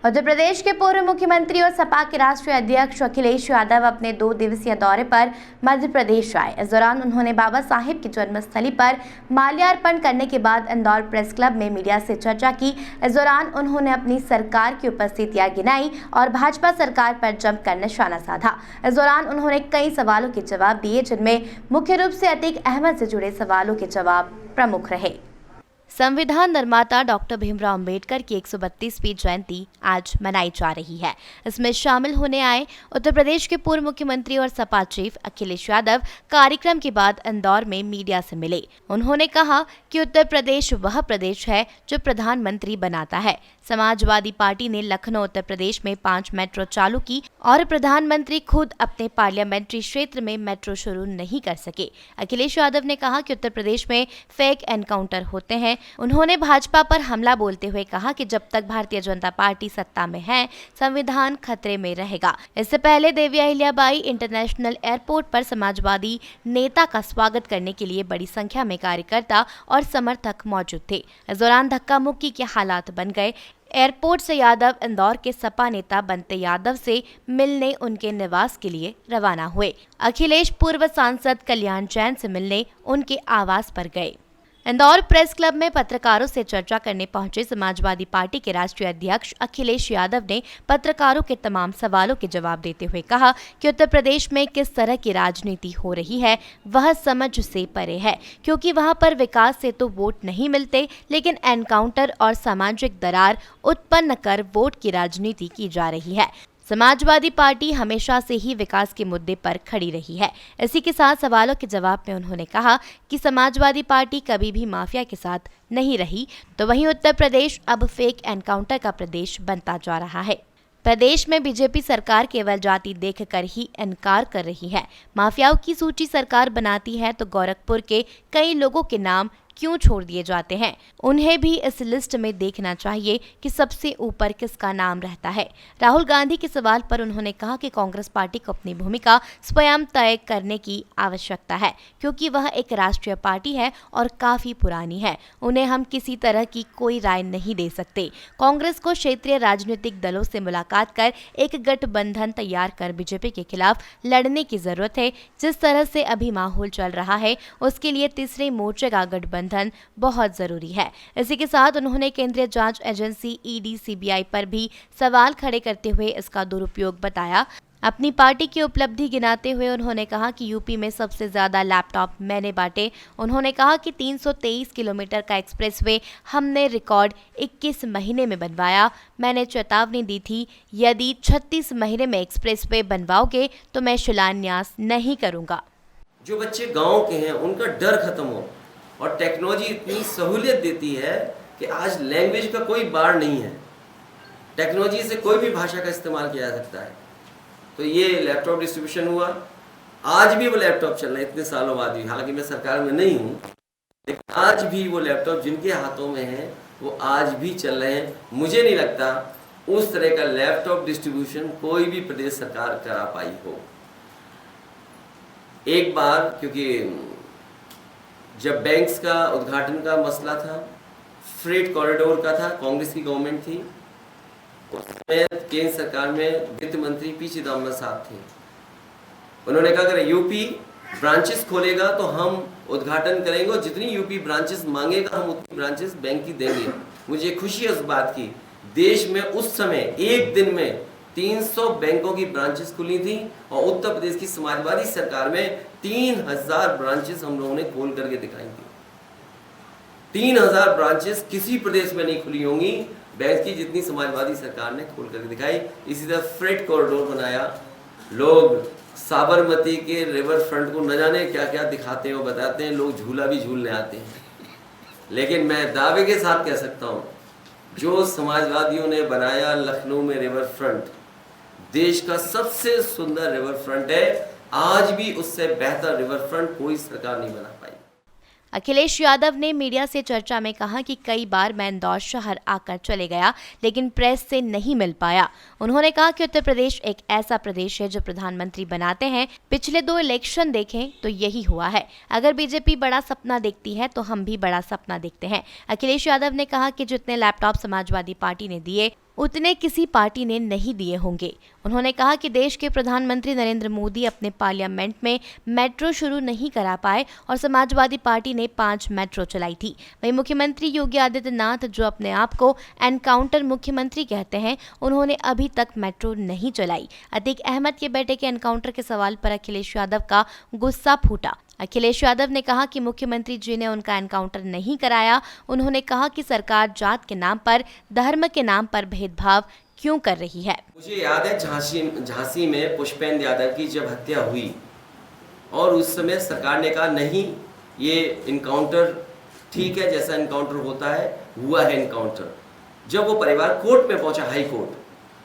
उत्तर प्रदेश के पूर्व मुख्यमंत्री और सपा के राष्ट्रीय अध्यक्ष अखिलेश यादव अपने 2 दिवसीय दौरे पर मध्य प्रदेश आए। इस दौरान उन्होंने बाबा साहिब की जन्मस्थली पर माल्यार्पण करने के बाद इंदौर प्रेस क्लब में मीडिया से चर्चा की। इस दौरान उन्होंने अपनी सरकार की उपस्थितियां गिनाई और भाजपा सरकार पर जमकर निशाना साधा। इस दौरान उन्होंने कई सवालों के जवाब दिए, जिनमें मुख्य रूप से अतीक अहमद से जुड़े सवालों के जवाब प्रमुख रहे। संविधान निर्माता डॉक्टर भीमराव अंबेडकर की 132वीं जयंती आज मनाई जा रही है। इसमें शामिल होने आए उत्तर प्रदेश के पूर्व मुख्यमंत्री और सपा चीफ अखिलेश यादव कार्यक्रम के बाद इंदौर में मीडिया से मिले। उन्होंने कहा कि उत्तर प्रदेश वह प्रदेश है जो प्रधानमंत्री बनाता है। समाजवादी पार्टी ने लखनऊ उत्तर प्रदेश में 5 मेट्रो चालू की और प्रधानमंत्री खुद अपने पार्लियामेंट्री क्षेत्र में मेट्रो शुरू नहीं कर सके। अखिलेश यादव ने कहा कि उत्तर प्रदेश में फेक एनकाउंटर होते हैं। उन्होंने भाजपा पर हमला बोलते हुए कहा कि जब तक भारतीय जनता पार्टी सत्ता में है, संविधान खतरे में रहेगा। इससे पहले देवी अहिल्याबाई इंटरनेशनल एयरपोर्ट पर समाजवादी नेता का स्वागत करने के लिए बड़ी संख्या में कार्यकर्ता और समर्थक मौजूद थे। इस दौरान धक्का मुक्की के हालात बन गए। एयरपोर्ट से यादव इंदौर के सपा नेता बंते यादव से मिलने उनके निवास के लिए रवाना हुए। अखिलेश पूर्व सांसद कल्याण जैन से मिलने उनके आवास पर गए। इंदौर प्रेस क्लब में पत्रकारों से चर्चा करने पहुंचे समाजवादी पार्टी के राष्ट्रीय अध्यक्ष अखिलेश यादव ने पत्रकारों के तमाम सवालों के जवाब देते हुए कहा कि उत्तर प्रदेश में किस तरह की राजनीति हो रही है वह समझ से परे है, क्योंकि वहां पर विकास से तो वोट नहीं मिलते, लेकिन एनकाउंटर और सामाजिक दरार उत्पन्न कर वोट की राजनीति की जा रही है। समाजवादी पार्टी हमेशा से ही विकास के मुद्दे पर खड़ी रही है। इसी के साथ सवालों के जवाब में उन्होंने कहा कि समाजवादी पार्टी कभी भी माफिया के साथ नहीं रही, तो वहीं उत्तर प्रदेश अब फेक एनकाउंटर का प्रदेश बनता जा रहा है। प्रदेश में बीजेपी सरकार केवल जाति देखकर ही इनकार कर रही है। माफियाओं की सूची सरकार बनाती है तो गोरखपुर के कई लोगों के नाम क्यों छोड़ दिए जाते हैं? उन्हें भी इस लिस्ट में देखना चाहिए कि सबसे ऊपर किसका नाम रहता है। राहुल गांधी के सवाल पर उन्होंने कहा कि कांग्रेस पार्टी को अपनी भूमिका स्वयं तय करने की आवश्यकता है, क्योंकि वह एक राष्ट्रीय पार्टी है और काफी पुरानी है। उन्हें हम किसी तरह की कोई राय नहीं दे सकते। कांग्रेस को क्षेत्रीय राजनीतिक दलों से मुलाकात कर एक गठबंधन तैयार कर बीजेपी के खिलाफ लड़ने की जरूरत है। जिस तरह से अभी माहौल चल रहा है, उसके लिए तीसरे मोर्चे का गठबंधन बहुत जरूरी है। इसी के साथ उन्होंने केंद्रीय जांच एजेंसी ईडी सीबीआई पर भी सवाल खड़े करते हुए इसका दुरुपयोग बताया। अपनी पार्टी की उपलब्धि गिनाते हुए उन्होंने कहा कि यूपी में सबसे ज्यादा लैपटॉप मैंने बांटे। उन्होंने कहा कि 323 किलोमीटर का एक्सप्रेसवे हमने रिकॉर्ड 21 महीने में बनवाया। मैंने चेतावनी दी थी, यदि 36 महीने में एक्सप्रेसवे बनवाओगे तो मैं शिलान्यास नहीं करूंगा। जो बच्चे गाँव के हैं उनका डर खत्म हो, और टेक्नोलॉजी इतनी सहूलियत देती है कि आज लैंग्वेज का कोई बार नहीं है। टेक्नोलॉजी से कोई भी भाषा का इस्तेमाल किया जा सकता है। तो ये लैपटॉप डिस्ट्रीब्यूशन हुआ, आज भी वो लैपटॉप चल रहे हैं इतने सालों बाद भी। हालांकि मैं सरकार में नहीं हूँ, लेकिन आज भी वो लैपटॉप जिनके हाथों में है वो आज भी चल रहे हैं। मुझे नहीं लगता उस तरह का लैपटॉप डिस्ट्रीब्यूशन कोई भी प्रदेश सरकार करा पाई हो। एक बार क्योंकि जब बैंक्स का उद्घाटन का मसला था, फ्रेट कॉरिडोर का था, कांग्रेस की गवर्नमेंट थी, उसमें केंद्र सरकार में वित्त मंत्री पी चिदम्बरम साहब थे। उन्होंने कहा अगर यूपी ब्रांचेस खोलेगा तो हम उद्घाटन करेंगे और जितनी यूपी ब्रांचेस मांगेगा हम उतनी ब्रांचेस बैंक की देंगे। मुझे खुशी है उस बात की। देश में उस समय एक दिन में 300 बैंकों की ब्रांचेस खुली थी और उत्तर प्रदेश की समाजवादी सरकार में 3000 ब्रांचेस हम लोगों ने खोल करके दिखाई थी। 3000 ब्रांचेस किसी प्रदेश में नहीं खुली होंगी बैंक की जितनी समाजवादी सरकार ने खोल करके दिखाई। इसी तरह फ्रेट कॉरिडोर बनाया। लोग साबरमती के रिवर फ्रंट को न जाने क्या क्या दिखाते हैं और बताते हैं, लोग झूला भी झूलने आते हैं। लेकिन मैं दावे के साथ कह सकता हूँ, जो समाजवादियों ने बनाया लखनऊ में रिवर फ्रंट, देश का सबसे सुंदर रिवर फ्रंट है। आज भी उससे बेहतर रिवर फ्रंट कोई सरकार नहीं बना पाई। अखिलेश यादव ने मीडिया से चर्चा में कहा कि कई बार मैं इंदौर शहर आकर चले गया, लेकिन प्रेस से नहीं मिल पाया। उन्होंने कहा कि उत्तर प्रदेश एक ऐसा प्रदेश है जो प्रधानमंत्री बनाते हैं। पिछले 2 इलेक्शन देखें तो यही हुआ है। अगर बीजेपी बड़ा सपना देखती है तो हम भी बड़ा सपना देखते हैं। अखिलेश यादव ने कहा कि जितने लैपटॉप समाजवादी पार्टी ने दिए उतने किसी पार्टी ने नहीं दिए होंगे। उन्होंने कहा कि देश के प्रधानमंत्री नरेंद्र मोदी अपने पार्लियामेंट में मेट्रो शुरू नहीं करा पाए और समाजवादी पार्टी ने 5 मेट्रो चलाई थी। वहीं मुख्यमंत्री योगी आदित्यनाथ, जो अपने आप को एनकाउंटर मुख्यमंत्री कहते हैं, उन्होंने अभी तक मेट्रो नहीं चलाई। अतीक अहमद के बेटे के एनकाउंटर के सवाल पर अखिलेश यादव का गुस्सा फूटा। अखिलेश यादव ने कहा कि मुख्यमंत्री जी ने उनका एनकाउंटर नहीं कराया। उन्होंने कहा कि सरकार जात के नाम पर, धर्म के नाम पर भेदभाव क्यों कर रही है। मुझे याद है झांसी में पुष्पेंद्र यादव की जब हत्या हुई और उस समय सरकार ने कहा नहीं, ये इनकाउंटर ठीक है, जैसा इनकाउंटर होता है हुआ है इनकाउंटर। जब वो परिवार कोर्ट में पहुंचा, हाई कोर्ट,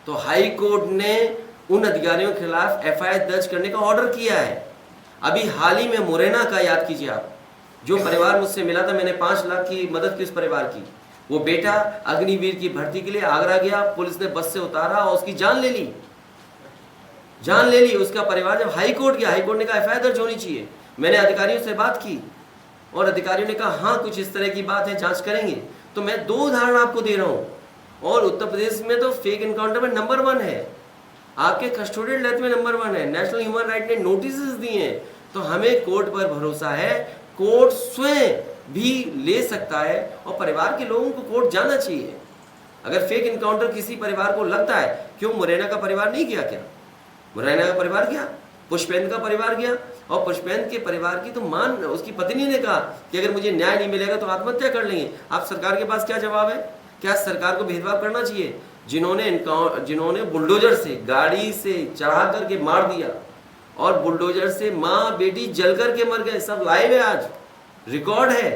तो हाई कोर्ट ने उन अधिकारियों के खिलाफ एफआईआर दर्ज करने का ऑर्डर किया है। अभी हाल ही में मुरैना का याद कीजिए आप, जो परिवार मुझसे मिला था, मैंने 5 लाख की मदद की उस परिवार की। वो बेटा अग्निवीर की भर्ती के लिए आगरा गया, पुलिस ने बस से उतारा और उसकी जान ले ली। उसका परिवार जब हाई कोर्ट गया, हाई कोर्ट ने कहा एफआईआर दर्ज होनी चाहिए। मैंने अधिकारियों से बात की और अधिकारियों ने कहा हाँ, कुछ इस तरह की बात है, जांच करेंगे। तो मैं 2 उदाहरण आपको दे रहा हूँ। और उत्तर प्रदेश में तो फेक एनकाउंटर में नंबर 1 है, आपके कस्टोडियल डेथ में नंबर 1 है। नेशनल ह्यूमन राइट ने नोटिस दिए हैं। तो हमें कोर्ट पर भरोसा है, कोर्ट स्वयं भी ले सकता है और परिवार के लोगों को कोर्ट जाना चाहिए। अगर फेक इनकाउंटर किसी परिवार को लगता है, क्यों मुरैना का परिवार नहीं गया? क्या मुरैना का परिवार गया, पुष्पेंद्र का परिवार गया, और पुष्पेंद्र के परिवार की तो उसकी पत्नी ने कहा कि अगर मुझे न्याय नहीं मिलेगा तो आत्महत्या कर लेंगे। आप सरकार के पास क्या जवाब है? क्या सरकार को भेदभाव करना चाहिए? जिन्होंने बुलडोजर से, गाड़ी से चढ़ा करके मार दिया और बुलडोजर से माँ बेटी जल करके मर गए, सब लाइव है, आज रिकॉर्ड है।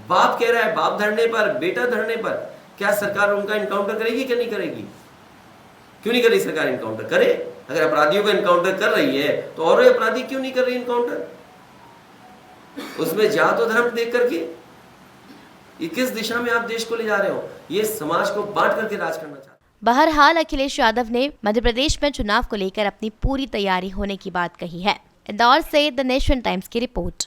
बाप कह रहा है, बाप धरने पर, बेटा धरने पर, क्या सरकार उनका इनकाउंटर करेगी कि नहीं करेगी? क्यों नहीं कर रही सरकार इनकाउंटर? करे। अगर अपराधियों का इनकाउंटर कर रही है तो और अपराधी क्यों नहीं कर रही इनकाउंटर? उसमें जात और धर्म देख करके ये किस दिशा में आप देश को ले जा रहे हो? ये समाज को बांट करके राज करना चाहते हैं। बहरहाल अखिलेश यादव ने मध्य प्रदेश में चुनाव को लेकर अपनी पूरी तैयारी होने की बात कही है। इंदौर से द नेशन टाइम्स की रिपोर्ट।